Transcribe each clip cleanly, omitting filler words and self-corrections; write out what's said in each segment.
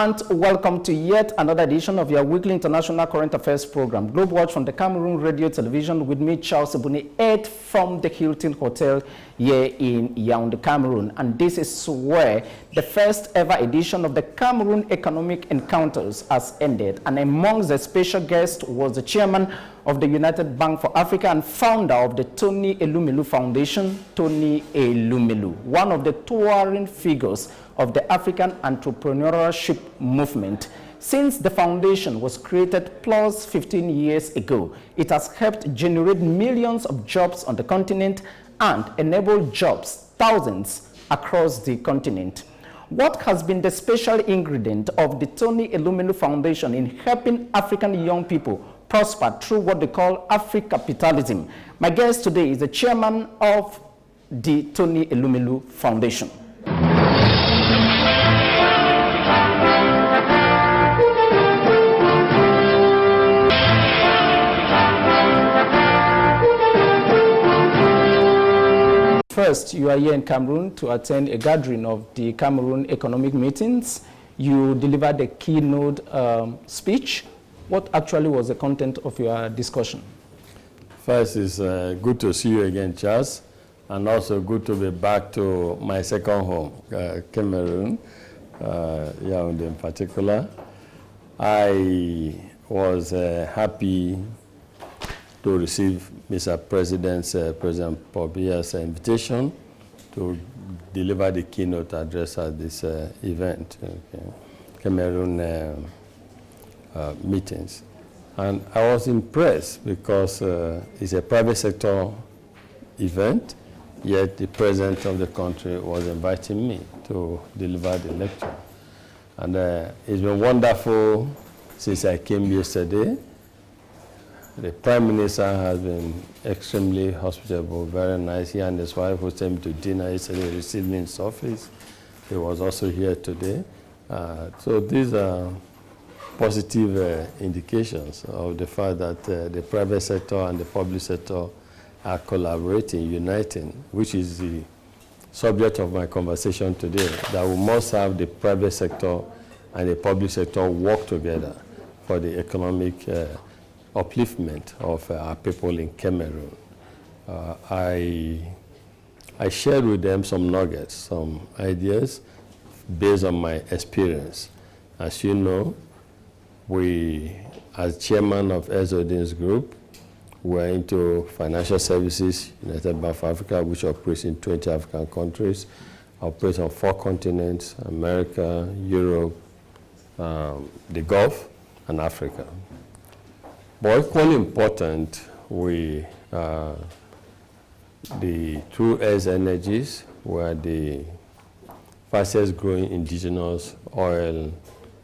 and welcome to yet another edition of your weekly international current affairs program, Globe Watch from the Cameroon Radio Television, with me, Charles Ebuni, 8 from the Hilton Hotel here in Yaoundé, Cameroon. And this is where the first ever edition of the Cameroon Economic Encounters has ended. And amongst the special guests was the chairman of the United Bank for Africa and founder of the Tony Elumelu Foundation, Tony Elumelu, one of the towering figures of the African entrepreneurship movement. Since the foundation was created plus 15 years ago, it has helped generate millions of jobs on the continent and enable jobs, thousands across the continent. What has been the special ingredient of the Tony Elumelu Foundation in helping African young people prosper through what they call Afri-capitalism? My guest today is the chairman of the Tony Elumelu Foundation. First, you are here in Cameroon to attend a gathering of the Cameroon economic meetings. You delivered a keynote speech. What actually was the content of your discussion? First, it's good to see you again, Charles, and also good to be back to my second home, Cameroon, Yaoundé in particular. I was happy to receive Mr. President Paul Biya's invitation to deliver the keynote address at this event, Cameroon meetings. And I was impressed because it's a private sector event, yet the president of the country was inviting me to deliver the lecture. And it's been wonderful since I came yesterday. The Prime Minister has been extremely hospitable, very nice. He and his wife who sent me to dinner yesterday, received me in his office. He was also here today. So these are positive indications of the fact that the private sector and the public sector are collaborating, uniting, which is the subject of my conversation today, that we must have the private sector and the public sector work together for the economic upliftment of our people in Cameroon. I shared with them some nuggets, some ideas based on my experience. As you know, we, as chairman of Ezodin's group, we're into financial services, United Bank for Africa, which operates in 20 African countries, operates on 4 continents, America, Europe, the Gulf, and Africa. But equally important, we, the True Air Energies, were the fastest growing indigenous oil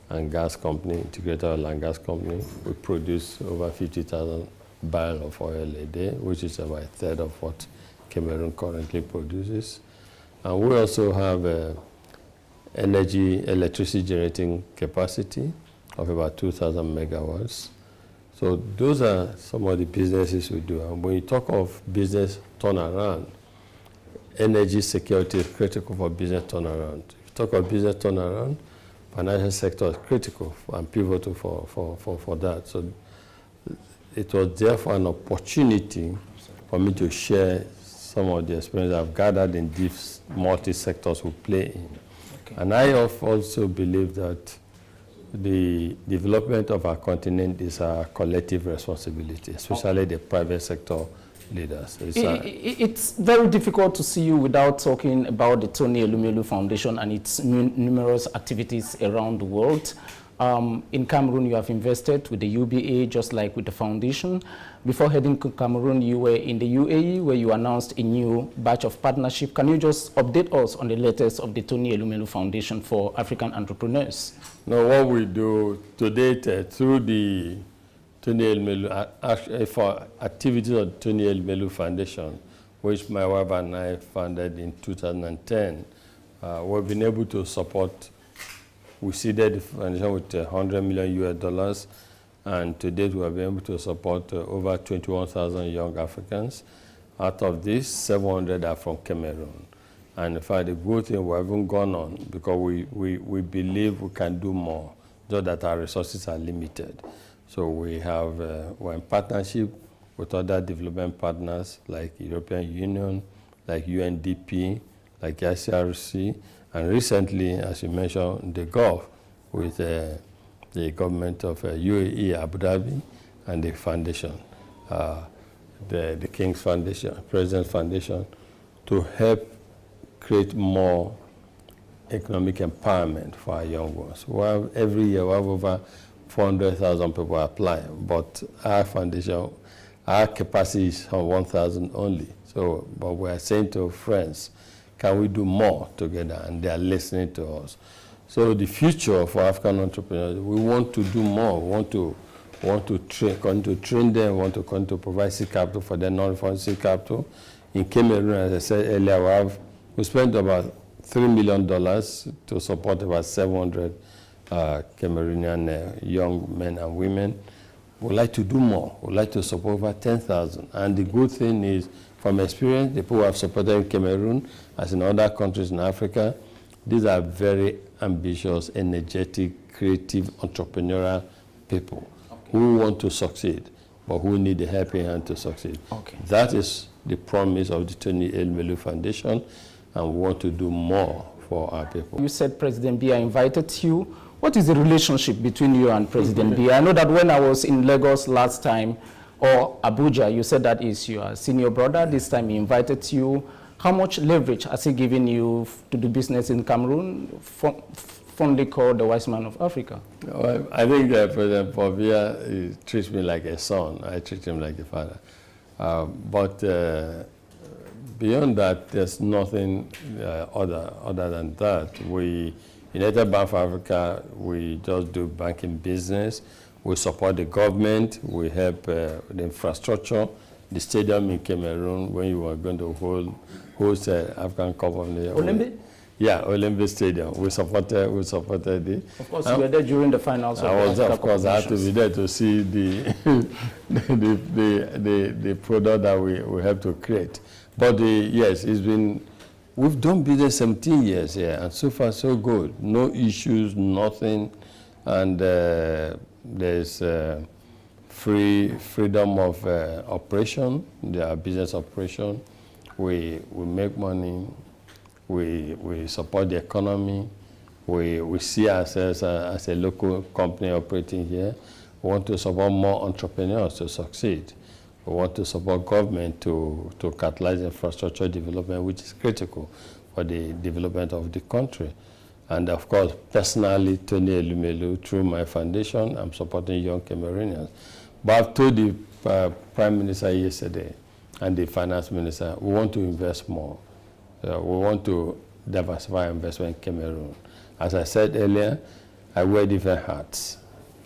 and gas company, integrated oil and gas company. We produce over 50,000 barrels of oil a day, which is about a third of what Cameroon currently produces. And we also have electricity generating capacity of about 2,000 megawatts. So those are some of the businesses we do. And when you talk of business turnaround, energy security is critical for business turnaround. If you talk of business turnaround, financial sector is critical and pivotal for that. So it was therefore an opportunity for me to share some of the experience I've gathered in these multi-sectors we play in. Okay. And I also believe that the development of our continent is our collective responsibility, especially the private sector leaders. It's very difficult to see you without talking about the Tony Elumelu Foundation and its numerous activities around the world. In Cameroon, you have invested with the UBA, just like with the foundation. Before heading to Cameroon, you were in the UAE, where you announced a new batch of partnership. Can you just update us on the latest of the Tony Elumelu Foundation for African Entrepreneurs? No, what we do to date through the Tony Elumelu, for activities of the Tony Elumelu Foundation, which my wife and I founded in 2010, we've been able to support. We seeded the foundation with $100 million, and to date we have been able to support over 21,000 young Africans. Out of this, 700 are from Cameroon. And in fact, the good thing we haven't gone on because we believe we can do more, just that our resources are limited. So we're in partnership with other development partners like European Union, like UNDP, like ICRC, and recently, as you mentioned, the Gulf with the government of UAE, Abu Dhabi, and the foundation, the King's Foundation, President's Foundation, to help create more economic empowerment for our young ones. Every year we have over 400,000 people apply, but our foundation, our capacity is 1,000 only. So, but we are saying to friends, can we do more together? And they are listening to us. So the future for African entrepreneurs, we want to do more. We want to train them, want to continue to provide seed capital for their non-refundable seed capital. In Cameroon, as I said earlier, we spent about $3 million to support about 700 Cameroonian young men and women. We'd like to do more. We'd like to support over 10,000. And the good thing is, from experience, the people who have supported in Cameroon, as in other countries in Africa, these are very ambitious, energetic, creative, entrepreneurial people who want to succeed, but who need a helping hand to succeed. That is the promise of the Tony Elumelu Foundation, and we want to do more for our people. You said President Biya invited you. What is the relationship between you and President Biya? I know that when I was in Lagos last time, or Abuja, you said that is your senior brother. This time he invited you. How much leverage has he given you to do business in Cameroon, fondly called the wise man of Africa? Well, I think that President Biya treats me like a son. I treat him like a father. But beyond that, there's nothing other than that. United Bank for Africa, we just do banking business. We support the government. We help the infrastructure. The stadium in Cameroon, when you were going to host African Cup of the Olympic? Yeah, Olympic Stadium. We supported it. Of course, you were there during the finals. I was there, of course. I had to be there to see the product that we have to create. But yes, we've done business 17 years here, and so far so good. No issues, nothing, and there's freedom of operation. There are business operation. We make money. We support the economy. We see ourselves as a local company operating here. We want to support more entrepreneurs to succeed. We want to support government to catalyze infrastructure development, which is critical for the development of the country. And of course, personally, Tony Elumelu, through my foundation, I'm supporting young Cameroonians. But I've told the Prime Minister yesterday and the Finance Minister, we want to invest more. We want to diversify investment in Cameroon. As I said earlier, I wear different hats.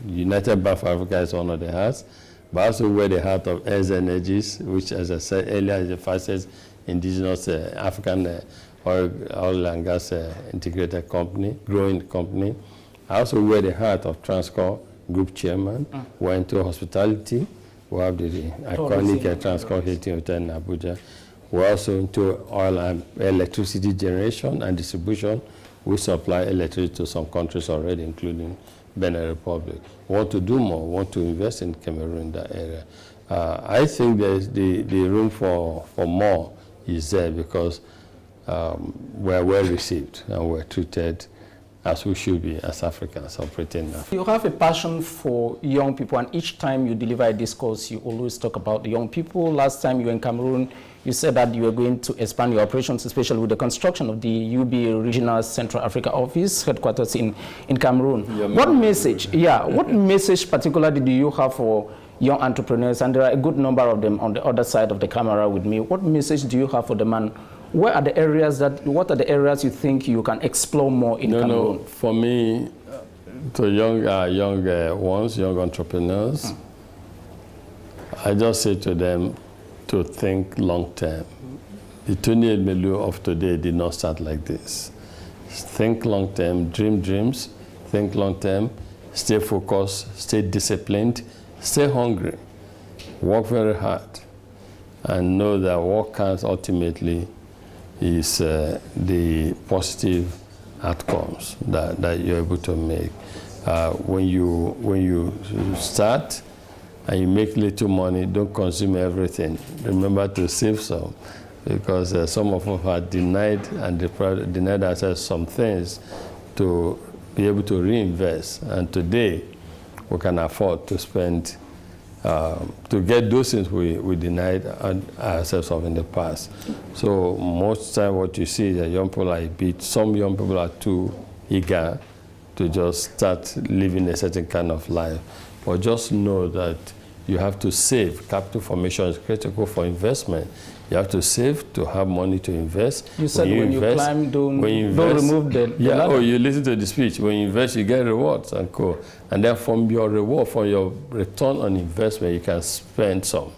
United Bank for Africa is one of the hats, but I also wear the hat of Air Energies, which, as I said earlier, is the fastest indigenous African oil and gas integrated company, growing company. I also wear the hat of Transcorp Group Chairman. We're into hospitality. We have the iconic Transcorp Hilton Hotel in Abuja. We're also into oil and electricity generation and distribution. We supply electricity to some countries already, including Benin Republic. We want to do more. We want to invest in Cameroon in that area. I think there's the room for more is there because we're well received and we're treated as we should be as Africans operating now. You have a passion for young people, and each time you deliver a discourse, you always talk about the young people. Last time you were in Cameroon, you said that you were going to expand your operations, especially with the construction of the UB Regional Central Africa Office headquarters in Cameroon. What message particularly do you have for young entrepreneurs? And there are a good number of them on the other side of the camera with me. What message do you have for them, and what are the areas you think you can explore more in Cameroon? No, for me, to young entrepreneurs, I just say to them to think long term. The Tony Elumelu of today did not start like this. Think long term, dream dreams, think long term, stay focused, stay disciplined, stay hungry, work very hard, and know that what counts ultimately is the positive outcomes that you're able to make. When you start and you make little money, don't consume everything. Remember to save some, because some of us are denied ourselves some things to be able to reinvest. And today, we can afford to spend, to get those things we denied ourselves of in the past. So most time what you see is that young people are a bit, some young people are too eager to just start living a certain kind of life. But just know that you have to save. Capital formation is critical for investment. You have to save to have money to invest. You said when you climb, don't remove the yeah, ladder. Oh, you listen to the speech. When you invest, you get rewards and co. And then from your reward, from your return on investment, you can spend some.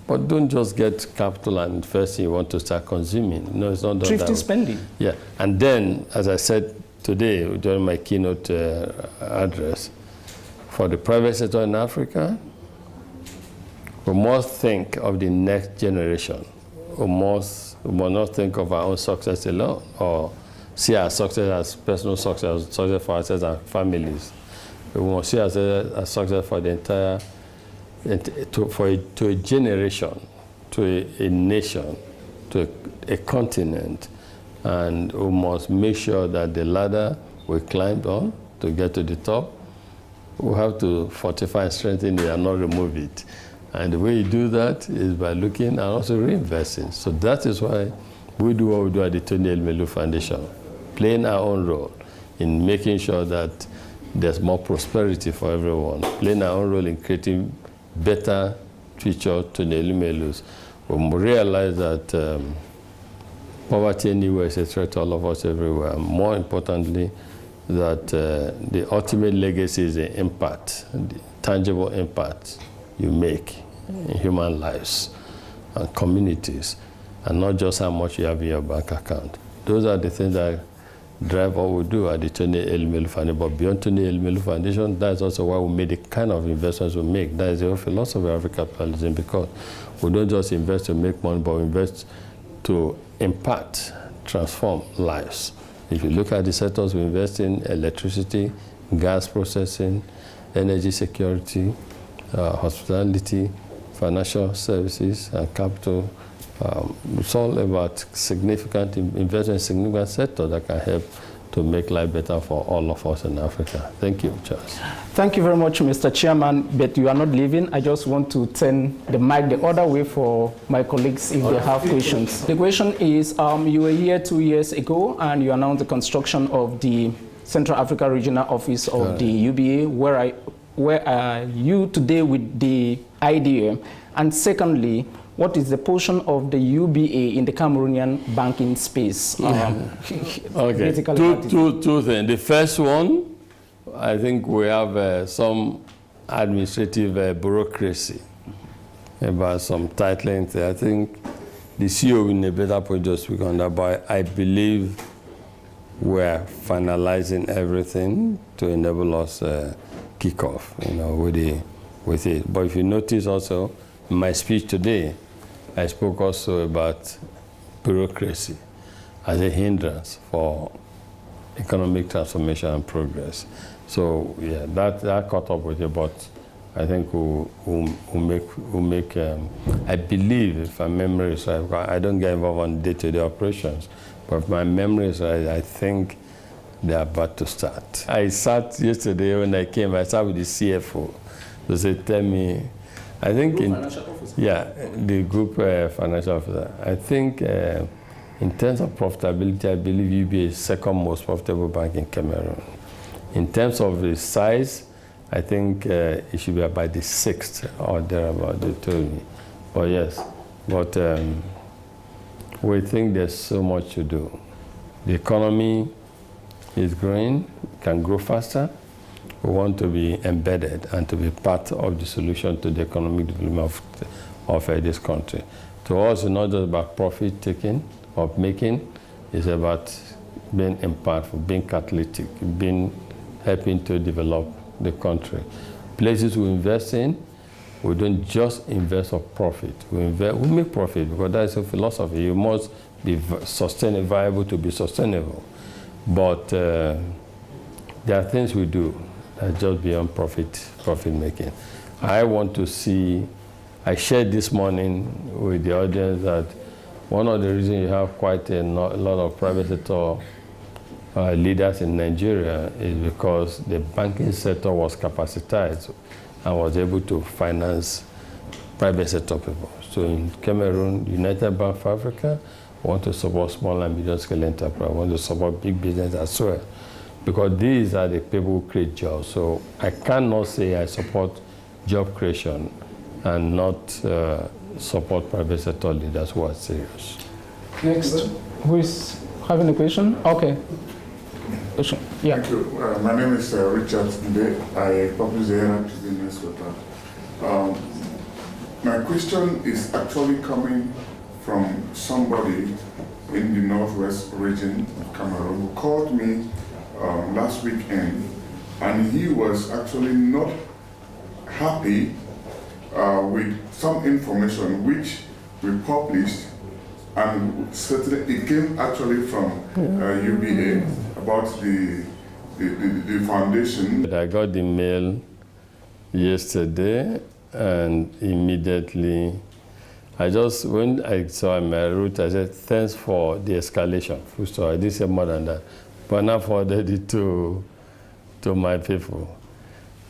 But don't just get capital and first you want to start consuming. No, it's not done Thrifty that way. spending. Yeah, and then, as I said today during my keynote address, for the private sector in Africa, we must think of the next generation. We must not think of our own success alone, or see our success as personal success for ourselves and families. We must see ourselves as success for the entire, to a generation, to a nation, to a continent. And we must make sure that the ladder we climbed on to get to the top, we have to fortify and strengthen it and not remove it. And the way you do that is by looking and also reinvesting. So that is why we do what we do at the Tony Elumelu Foundation, playing our own role in making sure that there's more prosperity for everyone, playing our own role in creating better future Tony Elumelus. We realize that poverty anywhere is a threat to all of us everywhere. More importantly, that the ultimate legacy is the impact, the tangible impact you make in human lives and communities, and not just how much you have in your bank account. Those are the things that drive what we do at the Tony Elumelu Foundation. But beyond Tony Elumelu Foundation, that's also why we made the kind of investments we make. That is the philosophy of capitalism, because we don't just invest to make money, but we invest to impact, transform lives. If you look at the sectors we invest in, electricity, gas processing, energy security, hospitality, financial services, and capital. It's all about significant investment in significant sectors that can help to make life better for all of us in Africa. Thank you, Charles. Thank you very much, Mr. Chairman, but you are not leaving. I just want to turn the mic the other way for my colleagues if they have questions. The question is, you were here 2 years ago and you announced the construction of the Central Africa Regional Office of the UBA. Where are you today with the idea? And secondly, what is the portion of the UBA in the Cameroonian banking space? Okay, two things. The first one, I think we have some administrative bureaucracy about some titling. I think the CEO in a better point to speak on that, but I believe we're finalizing everything to enable us kick off, with it. But if you notice also, in my speech today, I spoke also about bureaucracy as a hindrance for economic transformation and progress. So yeah, that caught up with you, but I think we'll make I believe, if my memory is right, I don't get involved on day-to-day operations, but if my memory is right, I think they're about to start. I sat yesterday when I came, I sat with the CFO. They said, tell me, I think the group financial officer. I think in terms of profitability, I believe UBA is the second most profitable bank in Cameroon. In terms of the size, I think it should be about the 6th or thereabout, they told me. But yes, we think there's so much to do. The economy is growing, can grow faster. We want to be embedded and to be part of the solution to the economic development of this country. To us, it's not just about profit taking or making, it's about being impactful, being catalytic, helping to develop the country. Places we invest in, we don't just invest for profit. We make profit because that is a philosophy. You must be viable to be sustainable. But there are things we do that just beyond profit making. I want to see, I shared this morning with the audience that one of the reasons you have quite a lot of private sector leaders in Nigeria is because the banking sector was capacitized and was able to finance private sector people. So in Cameroon, United Bank for Africa want to support small and medium scale enterprise, want to support big business as well, because these are the people who create jobs. So I cannot say I support job creation and not support private sector leaders who are serious. Next, who is having a question? Okay. Yeah. Thank you. My name is Richard Nde. I publish the Herald Tribune newsletter. My question is actually coming from somebody in the northwest region of Cameroon who called me last weekend, and he was actually not happy with some information which we published, and certainly it came actually from UBA about the foundation. I got the mail yesterday, and immediately when I saw my route, I said, thanks for the escalation. So I didn't say more than that. But now forwarded it to my people.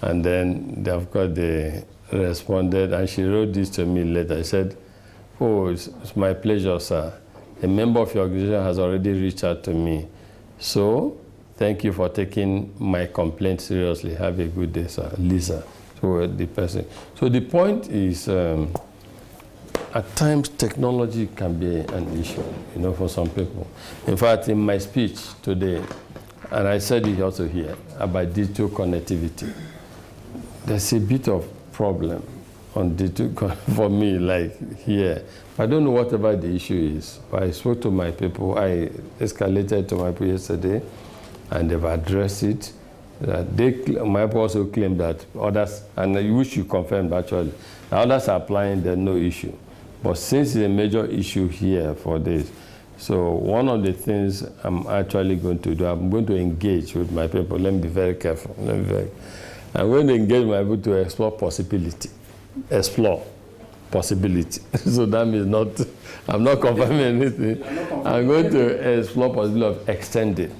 And then, of course, they responded, and she wrote this to me later. I said, oh, it's my pleasure, sir. A member of your organization has already reached out to me. So, thank you for taking my complaint seriously. Have a good day, sir. Lisa, to the person. So the point is, at times, technology can be an issue, for some people. In fact, in my speech today, and I said it also here, about digital connectivity, there's a bit of problem on digital for me, like here. I don't know whatever the issue is, but I spoke to my people. I escalated to my people yesterday, and they've addressed it. My people also claim that others, and I wish you confirmed actually, others are applying, there's no issue. But since it's a major issue here for this, so one of the things I'm actually going to do, I'm going to engage with my people. Let me be very careful. I'm going to engage my people to explore possibility. Explore possibility. So that means I'm not confirming anything. I'm going to explore possibility of extending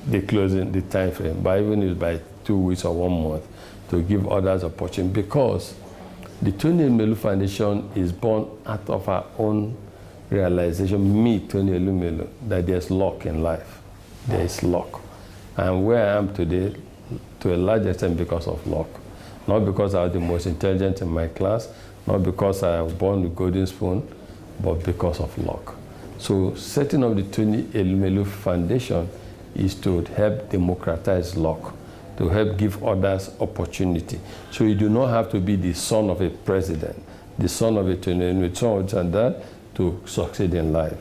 the closing, the time frame, by even if by 2 weeks or 1 month, to give others opportunity, because the Tony Elumelu Foundation is born out of our own realization, me, Tony Elumelu, that there's luck in life. There is luck. And where I am today, to a large extent, because of luck. Not because I was the most intelligent in my class, not because I was born with golden spoon, but because of luck. So setting up the Tony Elumelu Foundation is to help democratize luck, to help give others opportunity. So you do not have to be the son of a president, the son of a Tony Elumelu, and that to succeed in life.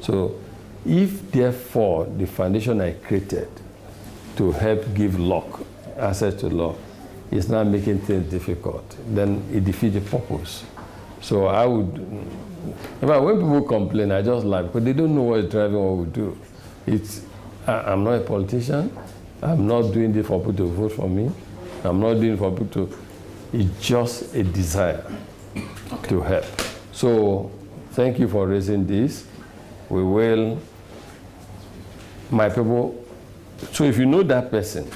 So if, therefore, the foundation I created to help give luck, access to luck, is not making things difficult, then it defeats the purpose. So I would, in fact, when people complain, I just laugh, because they don't know what is driving what we do. I'm not a politician. I'm not doing this for people to vote for me. I'm not doing it for people to, it's just a desire to help. So thank you for raising this. We will, my people, so if you know that person,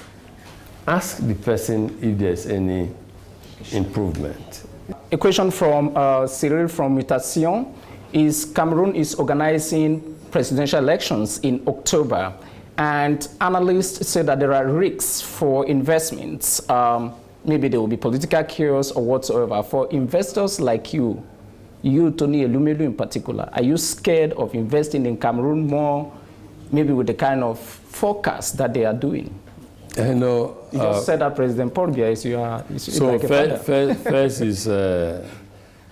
ask the person if there's any improvement. A question from Cyril from Mutation is, Cameroon is organizing presidential elections in October, and analysts say that there are risks for investments. Maybe there will be political chaos or whatsoever. For investors like you, Tony Elumelu in particular, are you scared of investing in Cameroon more, maybe with the kind of forecast that they are doing? You just said that President Paul Biya is so like a father. First is,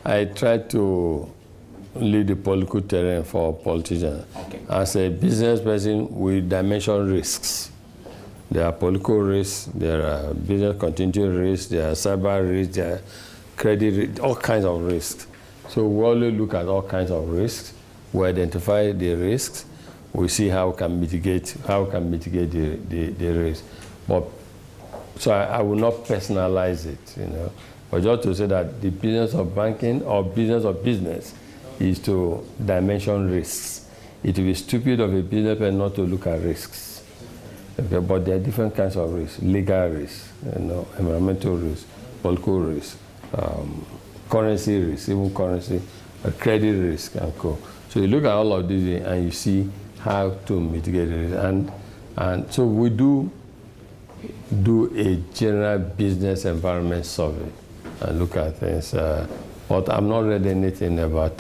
I try to lead the political terrain for politicians. Okay. As a business person, we dimension risks. There are political risks, there are business continuity risks, there are cyber risks, there are credit risks, all kinds of risks. So we always look at all kinds of risks. we identify the risks, we see how we can mitigate the risk. But so I will not personalize it, you know. But just to say that the business of banking or business of business is to dimension risks. It will be stupid of a businessman not to look at risks. Okay, but there are different kinds of risks: legal risks, you know, environmental risks, political risks, currency risk, even currency, credit risk, and co. So you look at all of these and you see how to mitigate it. And so we do a general business environment survey and look at things. But I'm not read anything about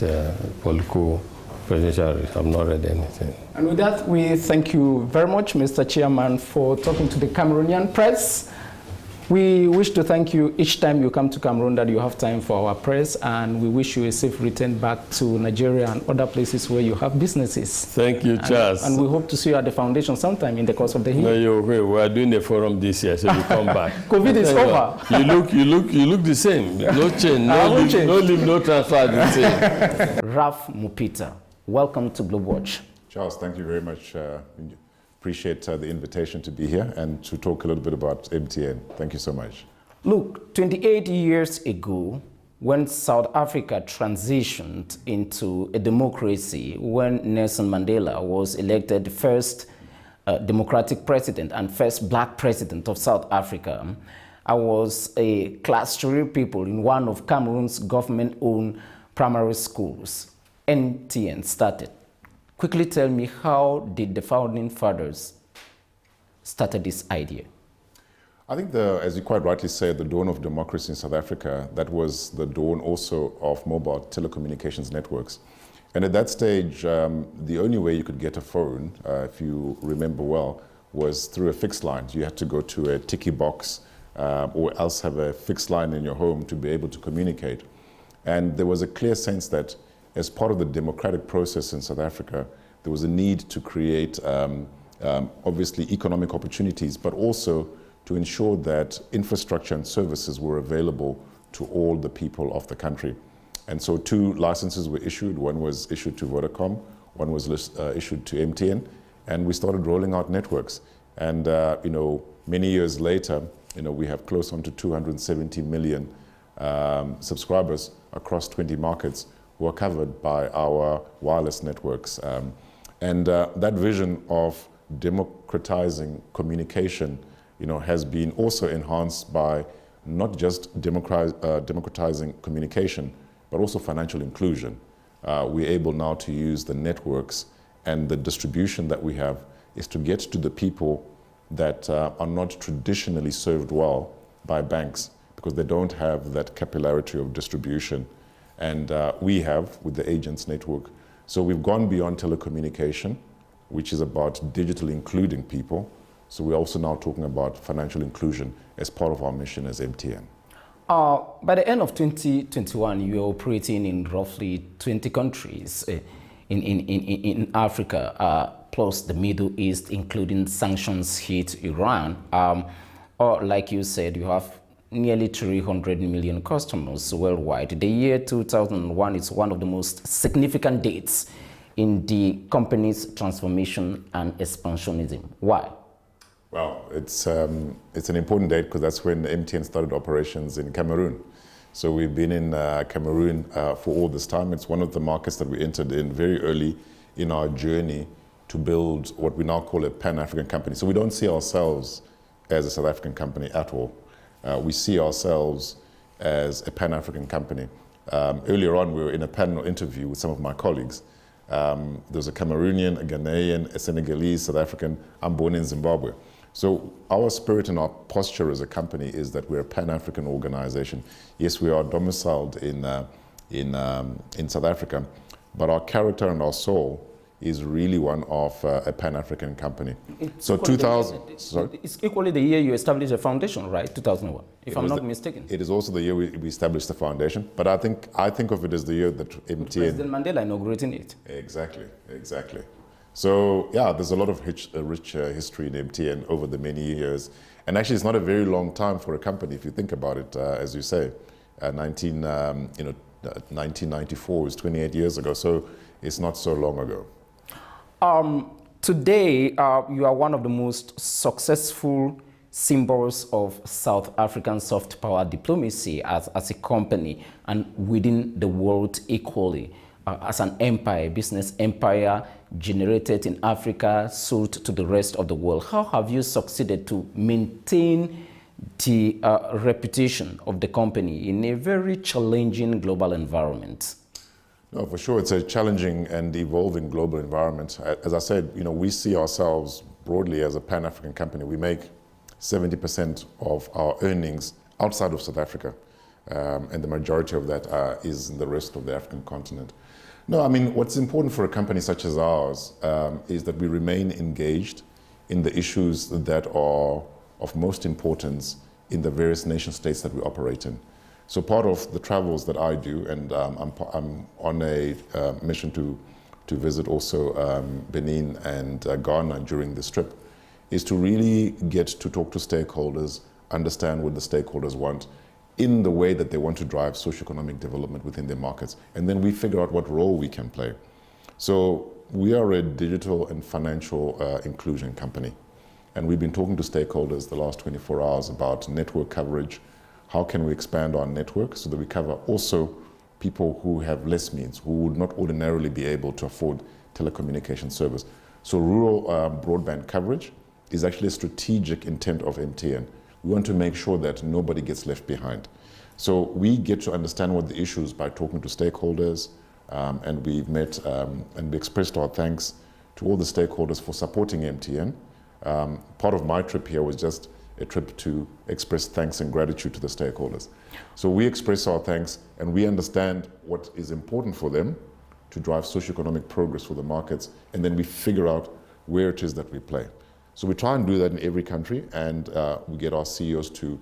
political presidential risk. I'm not read anything. And with that, we thank you very much, Mr. Chairman, for talking to the Cameroonian press. We wish to thank you each time you come to Cameroon that you have time for our press, and we wish you a safe return back to Nigeria and other places where you have businesses. Thank you, Charles. And we hope to see you at the foundation sometime in the course of the year. No, you're okay. We are doing a forum this year, so you come back. COVID is over. You look the same. No change. No leave, no transfer. The same. Ralph Mupita, welcome to Globe Watch. Charles, thank you very much. Appreciate the invitation to be here and to talk a little bit about MTN. Thank you so much. Look, 28 years ago, when South Africa transitioned into a democracy, when Nelson Mandela was elected first democratic president and first black president of South Africa, I was a class 3 pupil in one of Cameroon's government-owned primary schools. MTN started. Quickly tell me, how did the founding fathers started this idea? I think, as you quite rightly said, the dawn of democracy in South Africa, that was the dawn also of mobile telecommunications networks. And at that stage, the only way you could get a phone, if you remember well, was through a fixed line. You had to go to a tiki box or else have a fixed line in your home to be able to communicate. And there was a clear sense that as part of the democratic process in South Africa, there was a need to create, obviously, economic opportunities, but also to ensure that infrastructure and services were available to all the people of the country. And so 2 licenses were issued. One was issued to Vodacom, one was issued to MTN, and we started rolling out networks. And many years later, we have close on to 270 million subscribers across 20 markets who are covered by our wireless networks. That vision of democratizing communication, has been also enhanced by not just democratizing communication, but also financial inclusion. We're able now to use the networks, and the distribution that we have is to get to the people that are not traditionally served well by banks because they don't have that capillarity of distribution. And we have with the agents network. So we've gone beyond telecommunication, which is about digitally including people. So we're also now talking about financial inclusion as part of our mission as MTN. By the end of 2021, you are operating in roughly 20 countries in Africa, plus the Middle East, including sanctions hit Iran. Or like you said, you have nearly 300 million customers worldwide. The year 2001 is one of the most significant dates in the company's transformation and expansionism. Why? Well, it's an important date because that's when MTN started operations in Cameroon. So we've been in Cameroon for all this time. It's one of the markets that we entered in very early in our journey to build what we now call a Pan-African company. So we don't see ourselves as a South African company at all. We see ourselves as a Pan-African company. Earlier on, we were in a panel interview with some of my colleagues. There's a Cameroonian, a Ghanaian, a Senegalese, South African. I'm born in Zimbabwe. So our spirit and our posture as a company is that we're a Pan-African organization. Yes, we are domiciled in South Africa, but our character and our soul is really one of a Pan-African company. So 2000, it's equally the year you established a foundation, right? 2001, if I'm not mistaken. It is also the year we established the foundation, but I think of it as the year that MTN... President Mandela inaugurating it. Exactly. So yeah, there's a lot of rich history in MTN over the many years. And actually, it's not a very long time for a company, if you think about it, as you say. 1994 was 28 years ago, so it's not so long ago. Today, you are one of the most successful symbols of South African soft power diplomacy as a company and within the world equally. As an empire, business empire generated in Africa, sold to the rest of the world. How have you succeeded to maintain the reputation of the company in a very challenging global environment? No, for sure, it's a challenging and evolving global environment. As I said, we see ourselves broadly as a Pan-African company. We make 70% of our earnings outside of South Africa, and the majority of that is in the rest of the African continent. No, I mean, what's important for a company such as ours is that we remain engaged in the issues that are of most importance in the various nation states that we operate in. So part of the travels that I do, and I'm on a mission to visit also Benin and Ghana during this trip, is to really get to talk to stakeholders, understand what the stakeholders want in the way that they want to drive socioeconomic development within their markets. And then we figure out what role we can play. So we are a digital and financial inclusion company. And we've been talking to stakeholders the last 24 hours about network coverage. How can we expand our network so that we cover also people who have less means, who would not ordinarily be able to afford telecommunication service. So rural broadband coverage is actually a strategic intent of MTN. We want to make sure that nobody gets left behind. So we get to understand what the issues by talking to stakeholders, and we've met and we expressed our thanks to all the stakeholders for supporting MTN. Part of my trip here was just a trip to express thanks and gratitude to the stakeholders. So we express our thanks and we understand what is important for them to drive socioeconomic progress for the markets, and then we figure out where it is that we play. So we try and do that in every country, and we get our CEOs to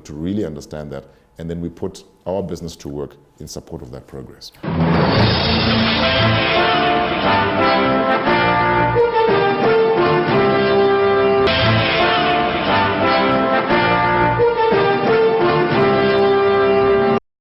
really understand that, and then we put our business to work in support of that progress.